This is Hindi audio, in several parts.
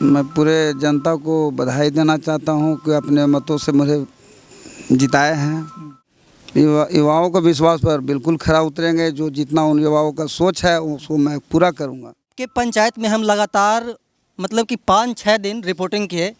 मैं पूरे जनता को बधाई देना चाहता हूं कि अपने मतों से मुझे जिताए हैं। युवाओं का विश्वास पर बिल्कुल खरा उतरेंगे। जो जितना उन युवाओं का सोच है उसको मैं पूरा करूंगा। कि पंचायत में हम लगातार मतलब कि 5-6 दिन रिपोर्टिंग किए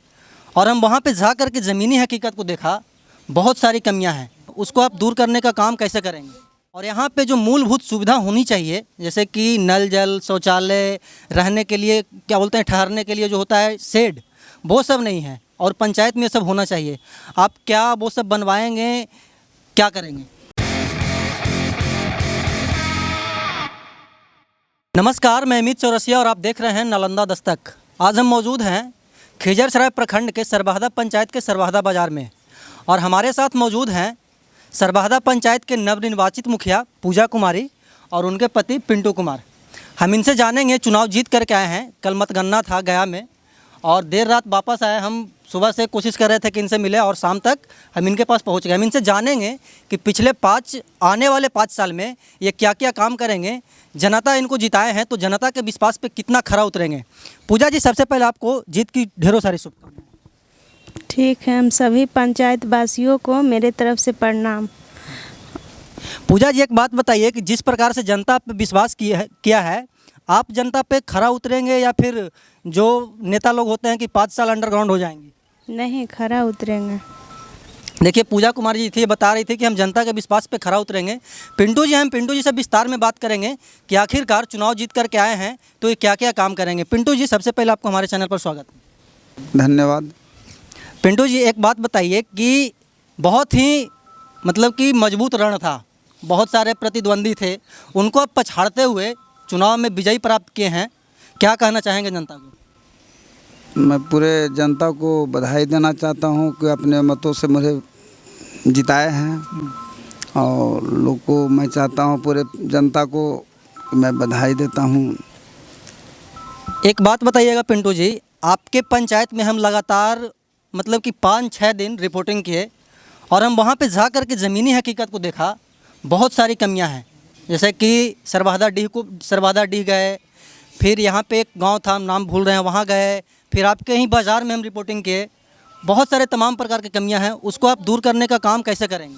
और हम वहाँ पे जा कर के ज़मीनी हकीकत को देखा। बहुत सारी कमियां हैं, उसको आप दूर करने का काम कैसे करेंगे? और यहाँ पे जो मूलभूत सुविधा होनी चाहिए जैसे कि नल जल, शौचालय, रहने के लिए क्या बोलते हैं, ठहरने के लिए जो होता है शेड, वो सब नहीं है और पंचायत में सब होना चाहिए। आप क्या वो सब बनवाएंगे, क्या करेंगे? नमस्कार, मैं अमित चौरसिया और आप देख रहे हैं नालंदा दस्तक। आज हम मौजूद हैं खिजरसराय प्रखंड के सरबाहदा पंचायत के सरबाहदा बाज़ार में और हमारे साथ मौजूद हैं सरबाहदा पंचायत के नवनिर्वाचित मुखिया पूजा कुमारी और उनके पति पिंटू कुमार। हम इनसे जानेंगे, चुनाव जीत करके आए हैं, कल मतगणना था गया में और देर रात वापस आए। हम सुबह से कोशिश कर रहे थे कि इनसे मिले और शाम तक हम इनके पास पहुंच गए। हम इनसे जानेंगे कि पिछले आने वाले 5 साल में ये क्या क्या काम करेंगे। जनता इनको जिताए हैं तो जनता के विश्वास पे कितना खरा उतरेंगे। पूजा जी, सबसे पहले आपको जीत की ढेरों सारी शुभकामनाएं। ठीक है, हम सभी पंचायत वासियों को मेरे तरफ से प्रणाम। पूजा जी, एक बात बताइए कि जिस प्रकार से जनता पे विश्वास किया है, आप जनता पे खरा उतरेंगे या फिर जो नेता लोग होते हैं कि 5 साल अंडरग्राउंड हो जाएंगे? नहीं, खरा उतरेंगे। देखिए, पूजा कुमारी जी थी, बता रही थी कि हम जनता के विश्वास पे खरा उतरेंगे। पिंटू जी, हम पिंटू जी से विस्तार में बात करेंगे कि आखिरकार चुनाव जीत करके आए हैं तो ये क्या क्या काम करेंगे। पिंटू जी, सबसे पहले आपको हमारे चैनल पर स्वागत। धन्यवाद। पिंटू जी, एक बात बताइए कि बहुत ही मतलब कि मजबूत रण था, बहुत सारे प्रतिद्वंदी थे, उनको अब पछाड़ते हुए चुनाव में विजयी प्राप्त किए हैं। क्या कहना चाहेंगे जनता को? मैं पूरे जनता को बधाई देना चाहता हूं कि अपने मतों से मुझे जिताए हैं और लोग को मैं चाहता हूं, पूरे जनता को मैं बधाई देता हूं। एक बात बताइएगा पिंटू जी, आपके पंचायत में हम लगातार मतलब कि 5-6 दिन रिपोर्टिंग किए और हम वहाँ पे जा कर के ज़मीनी हकीकत को देखा। बहुत सारी कमियां हैं जैसे कि सरबादा डीह गए, फिर यहाँ पे एक गांव था, नाम भूल रहे हैं, वहाँ गए, फिर आपके ही बाज़ार में हम रिपोर्टिंग किए। बहुत सारे तमाम प्रकार की कमियां हैं, उसको आप दूर करने का काम कैसे करेंगे?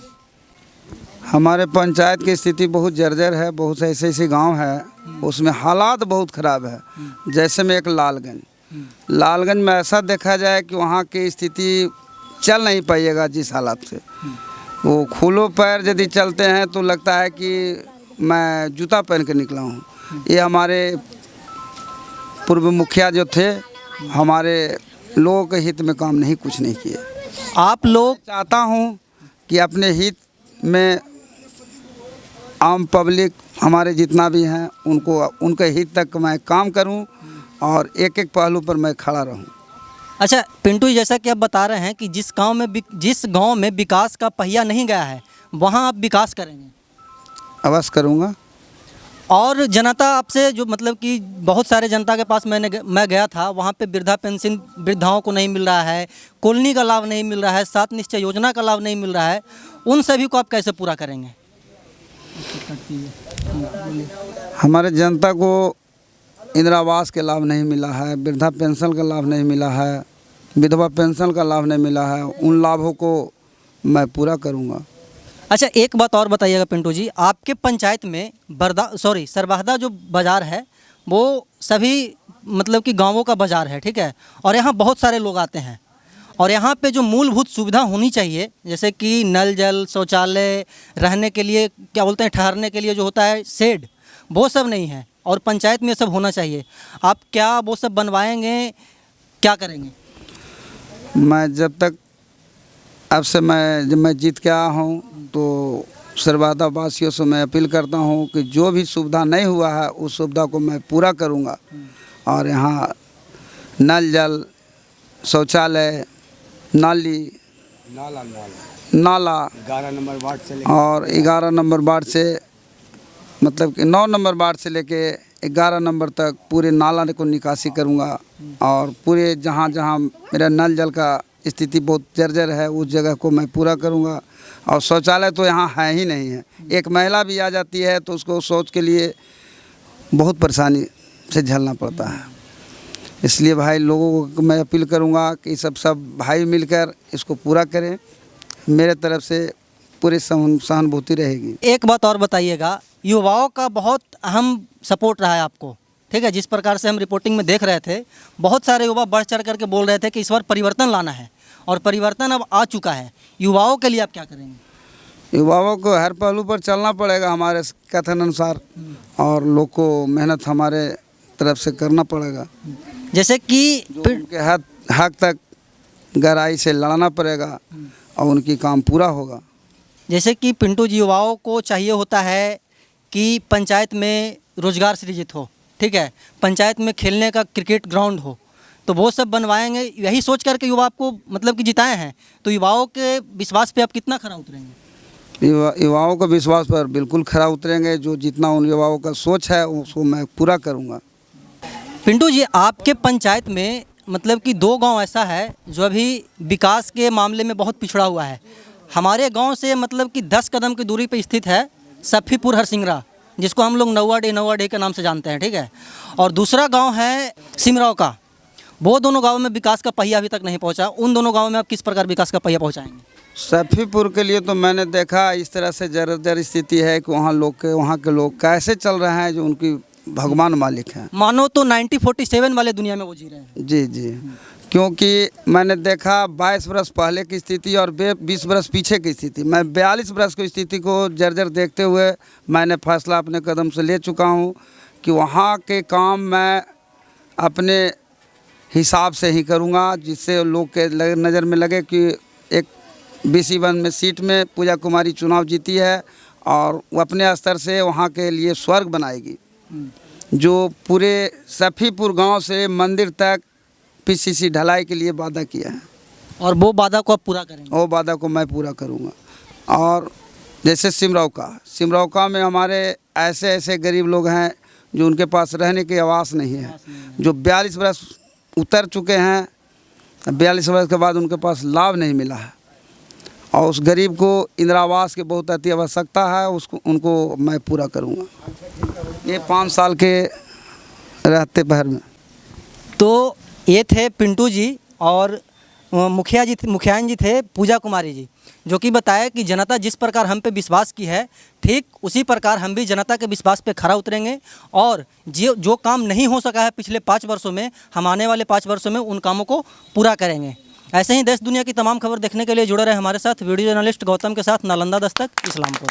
हमारे पंचायत की स्थिति बहुत जर्जर है। बहुत से ऐसे गांव है उसमें हालात बहुत ख़राब है। जैसे में एक लालगंज में ऐसा देखा जाए कि वहाँ की स्थिति चल नहीं पाइएगा। जिस हालात से वो खुलो पैर यदि चलते हैं तो लगता है कि मैं जूता पहन के निकला हूँ। ये हमारे पूर्व मुखिया जो थे, हमारे लोगों के हित में काम नहीं, कुछ नहीं किए। आप लोग चाहता हूँ कि अपने हित में आम पब्लिक हमारे जितना भी हैं उनके हित तक मैं काम करूँ और एक एक पहलू पर मैं खड़ा रहूँ। अच्छा पिंटू, जैसा कि आप बता रहे हैं कि जिस गांव में विकास का पहिया नहीं गया है वहां आप विकास करेंगे। अवश्य करूँगा। और जनता आपसे जो मतलब कि बहुत सारे जनता के पास मैं गया था, वहाँ पे वृद्धा पेंशन वृद्धाओं को नहीं मिल रहा है, कॉलोनी का लाभ नहीं मिल रहा है, 7 निश्चय योजना का लाभ नहीं मिल रहा है, उन सभी को आप कैसे पूरा करेंगे? हमारे जनता को इंदिरा आवास के लाभ नहीं मिला है, वृद्धा पेंशन का लाभ नहीं मिला है, विधवा पेंशन का लाभ नहीं मिला है, उन लाभों को मैं पूरा करूँगा। अच्छा, एक बात और बताइएगा पिंटू जी, आपके पंचायत में सरबाहदा जो बाज़ार है वो सभी मतलब कि गांवों का बाज़ार है, ठीक है, और यहाँ बहुत सारे लोग आते हैं और यहाँ पे जो मूलभूत सुविधा होनी चाहिए जैसे कि नल जल, शौचालय, रहने के लिए क्या बोलते हैं, ठहरने के लिए जो होता है शेड, वो सब नहीं है और पंचायत में सब होना चाहिए। आप क्या वो सब बनवाएंगे, क्या करेंगे? मैं जब तक जब मैं जीत के आया हूँ तो सरबादा वासियों से मैं अपील करता हूँ कि जो भी सुविधा नहीं हुआ है उस सुविधा को मैं पूरा करूँगा। और यहाँ नल जल, शौचालय, नाला 11 नंबर वार्ड से और 11 नंबर वार्ड से मतलब कि 9 नंबर वार्ड से लेके 11 नंबर तक पूरे नाला को निकासी करूँगा। और पूरे जहाँ जहाँ मेरा नल जल का स्थिति बहुत जर्जर है उस जगह को मैं पूरा करूँगा। और शौचालय तो यहाँ है ही नहीं है। एक महिला भी आ जाती है तो उसको शौच के लिए बहुत परेशानी से झेलना पड़ता है। इसलिए भाई लोगों को मैं अपील करूंगा कि सब भाई मिलकर इसको पूरा करें। मेरे तरफ से पूरी सहानुभूति रहेगी। एक बात और बताइएगा, युवाओं का बहुत अहम सपोर्ट रहा है आपको, ठीक है। जिस प्रकार से हम रिपोर्टिंग में देख रहे थे, बहुत सारे युवा बढ़ चढ़ करके बोल रहे थे कि इस बार परिवर्तन लाना है, और परिवर्तन अब आ चुका है। युवाओं के लिए आप क्या करेंगे? युवाओं को हर पहलू पर चलना पड़ेगा हमारे कथन अनुसार, और लोग को मेहनत हमारे तरफ से करना पड़ेगा। जैसे कि उनके हक तक गहराई से लड़ना पड़ेगा और उनकी काम पूरा होगा। जैसे कि पिंटू जी, युवाओं को चाहिए होता है कि पंचायत में रोजगार सृजित हो, ठीक है, पंचायत में खेलने का क्रिकेट ग्राउंड हो, तो वो सब बनवाएंगे। यही सोच करके युवा आपको मतलब कि जिताए हैं, तो युवाओं के विश्वास पे आप कितना खरा उतरेंगे? युवाओं को विश्वास पर बिल्कुल खरा उतरेंगे। जो जितना उन युवाओं का सोच है उसको मैं पूरा करूँगा। पिंटू जी, आपके पंचायत में मतलब कि 2 गांव ऐसा है जो अभी विकास के मामले में बहुत पिछड़ा हुआ है। हमारे गांव से मतलब कि 10 कदम की दूरी पे स्थित है सफ़ीपुर हरसिंगरा, जिसको हम लोग नौवा डे के नाम से जानते हैं, ठीक है। और दूसरा गांव है सिमराव का। वो दोनों गांवों में विकास का पहिया अभी तक नहीं पहुंचा। उन दोनों गांवों में आप किस प्रकार विकास का पहिया पहुंचाएंगे? सफ़ीपुर के लिए तो मैंने देखा इस तरह से जर्जर स्थिति है कि वहाँ के लोग कैसे चल रहे हैं, जो उनकी भगवान मालिक हैं। मानो तो 1947 वाले दुनिया में वो जी रहे हैं। जी जी, क्योंकि मैंने देखा 22 बरस पहले की स्थिति और 20 बरस पीछे की स्थिति। मैं 42 बरस की स्थिति को जर्जर देखते हुए मैंने फैसला अपने कदम से ले चुका हूँ कि वहाँ के काम मैं अपने हिसाब से ही करूँगा, जिससे लोग के नज़र में लगे कि एक BC1 में सीट में पूजा कुमारी चुनाव जीती है और वो अपने स्तर से वहाँ के लिए स्वर्ग बनाएगी। जो पूरे सफ़ीपुर गांव से मंदिर तक PCC ढलाई के लिए वादा किया है, और वो वादा को आप पूरा करेंगे? वो वादा को मैं पूरा करूंगा। और जैसे सिमरौका में हमारे ऐसे गरीब लोग हैं जो उनके पास रहने की आवास नहीं है, जो 42 बरस उतर चुके हैं, 42 बरस के बाद उनके पास लाभ नहीं मिला है, और उस गरीब को इंदिरा आवास की बहुत अति आवश्यकता है। उनको मैं पूरा करूंगा ये 5 साल के रहते भर में। तो ये थे पिंटू जी, और मुखियान जी थे पूजा कुमारी जी, जो कि बताया कि जनता जिस प्रकार हम पे विश्वास की है, ठीक उसी प्रकार हम भी जनता के विश्वास पे खरा उतरेंगे, और जो काम नहीं हो सका है पिछले 5 वर्षों में, हम आने वाले 5 वर्षों में उन कामों को पूरा करेंगे। ऐसे ही देश दुनिया की तमाम खबर देखने के लिए जुड़े रहे हमारे साथ। वीडियो जर्नलिस्ट गौतम के साथ, नालंदा दस्तक, इस्लामपुर।